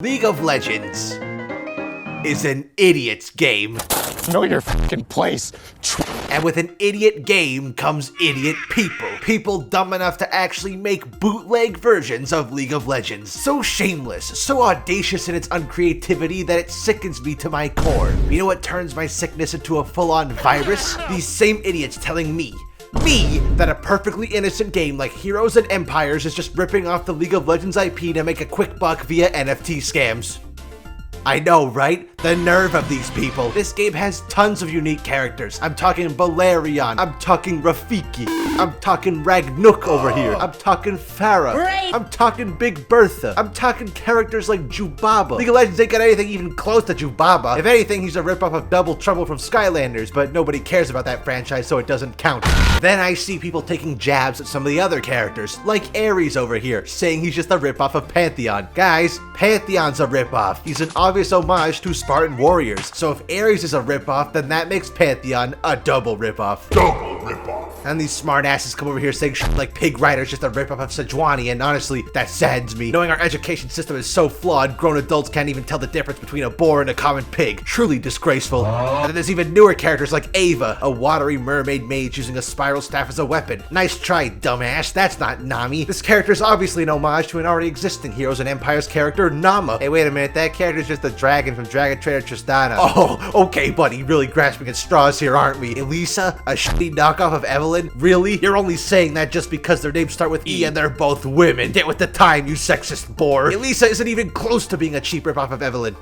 League of Legends is an idiot's game. Know your fucking place. And with an idiot game comes idiot people. People dumb enough to actually make bootleg versions of League of Legends. So shameless, so audacious in its uncreativity that it sickens me to my core. You know what turns my sickness into a full-on virus? These same idiots telling me, that a perfectly innocent game like Heroes and Empires is just ripping off the League of Legends IP to make a quick buck via NFT scams. I know, right? The nerve of these people. This game has tons of unique characters. I'm talking Balerion. I'm talking Rafiki. I'm talking Ragnuk over here. I'm talking Pharah. Great. I'm talking Big Bertha. I'm talking characters like Jubaba. League of Legends ain't got anything even close to Jubaba. If anything, he's a ripoff of Double Trouble from Skylanders, but nobody cares about that franchise, so it doesn't count. Then I see people taking jabs at some of the other characters, like Ares over here, saying he's just a ripoff of Pantheon. Guys, Pantheon's a ripoff. He's an obvious homage to Spartan warriors. So if Ares is a ripoff, then that makes Pantheon a double ripoff. Double ripoff. And these smartasses come over here saying shit like Pig Rider's just a ripoff of Sejuani, and honestly, that saddens me. Knowing our education system is so flawed, grown adults can't even tell the difference between a boar and a common pig. Truly disgraceful. And then there's even newer characters like Ava, a watery mermaid mage using a spiral staff as a weapon. Nice try, dumbass. That's not Nami. This character is obviously an homage to an already existing Heroes and Empires character, Nama. Hey, wait a minute, that character's just a dragon from Dragon Trainer Tristana. Oh, okay, buddy, really grasping at straws here, aren't we? Elisa, a shitty knockoff of Evelyn? Really? You're only saying that just because their names start with E and they're both women. Get with the time, you sexist bore. Elisa isn't even close to being a cheap ripoff of Evelyn.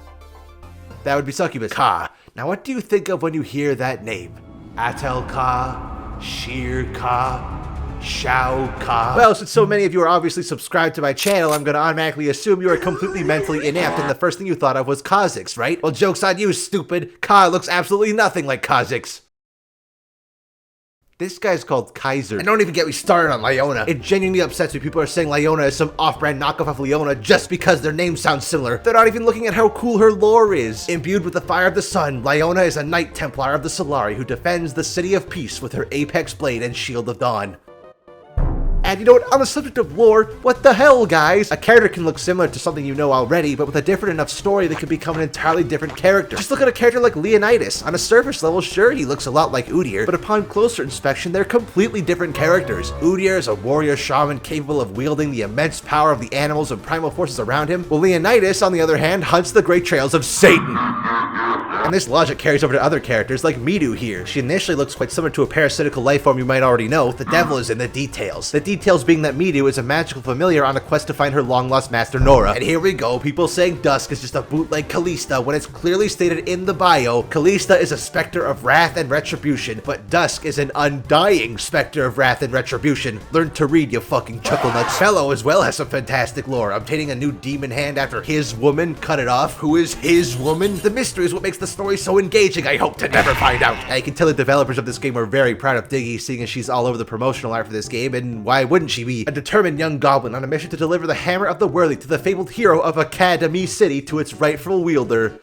That would be Succubus. Ka. Now what do you think of when you hear that name? Atel Ka? Sheer Ka? Shao Ka? Well, since so many of you are obviously subscribed to my channel, I'm gonna automatically assume you are completely mentally inept and the first thing you thought of was kha'zix, right? Well, joke's on you, stupid. Ka looks absolutely nothing like kha'zix. This guy's called Kaiser. And don't even get me started on Leona. It genuinely upsets me people are saying Leona is some off-brand knockoff of Leona just because their names sound similar. They're not even looking at how cool her lore is. Imbued with the fire of the sun, Leona is a Knight Templar of the Solari who defends the City of Peace with her Apex Blade and Shield of Dawn. And you know what, on the subject of lore, what the hell, guys? A character can look similar to something you know already, but with a different enough story, they could become an entirely different character. Just look at a character like Leonidas. On a surface level, sure, he looks a lot like Udyr, but upon closer inspection, they're completely different characters. Udyr is a warrior shaman capable of wielding the immense power of the animals and primal forces around him, while Leonidas, on the other hand, hunts the great trails of Satan. And this logic carries over to other characters like Midu here. She initially looks quite similar to a parasitical life form you might already know. The devil is in the details. The details being that Midu is a magical familiar on a quest to find her long-lost master Nora. And here we go, people saying Dusk is just a bootleg Kalista when it's clearly stated in the bio, Kalista is a specter of wrath and retribution, but Dusk is an undying specter of wrath and retribution. Learn to read, you fucking chucklenuts. Fellow as well has some fantastic lore, obtaining a new demon hand after his woman cut it off. Who is his woman? The mystery is what makes the story so engaging. I hope to never find out. I can tell the developers of this game are very proud of Diggy, seeing as she's all over the promotional art for this game, and why wouldn't she be? A determined young goblin on a mission to deliver the Hammer of the Worthy to the fabled hero of Academy City to its rightful wielder.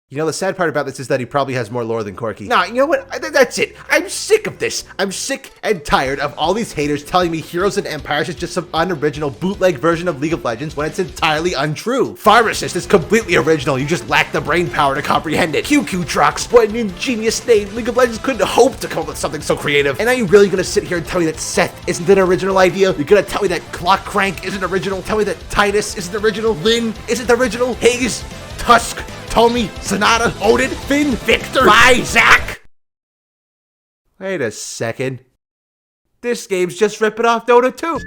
You know, the sad part about this is that he probably has more lore than Corky. Nah, you know what? That's it. I'm sick of this. I'm sick and tired of all these haters telling me Heroes and Empires is just some unoriginal bootleg version of League of Legends when it's entirely untrue. Pharmacist is completely original. You just lack the brain power to comprehend it. QQ Trox, what an ingenious name. League of Legends couldn't hope to come up with something so creative. And are you really gonna sit here and tell me that Seth isn't an original idea? You're gonna tell me that Clock Crank isn't original? Tell me that Titus isn't original? Lynn isn't original? Hayes, Tusk, Tommy, Sonata, Odin, Finn, Victor, Zach! Wait a second. This game's just ripping off Dota 2.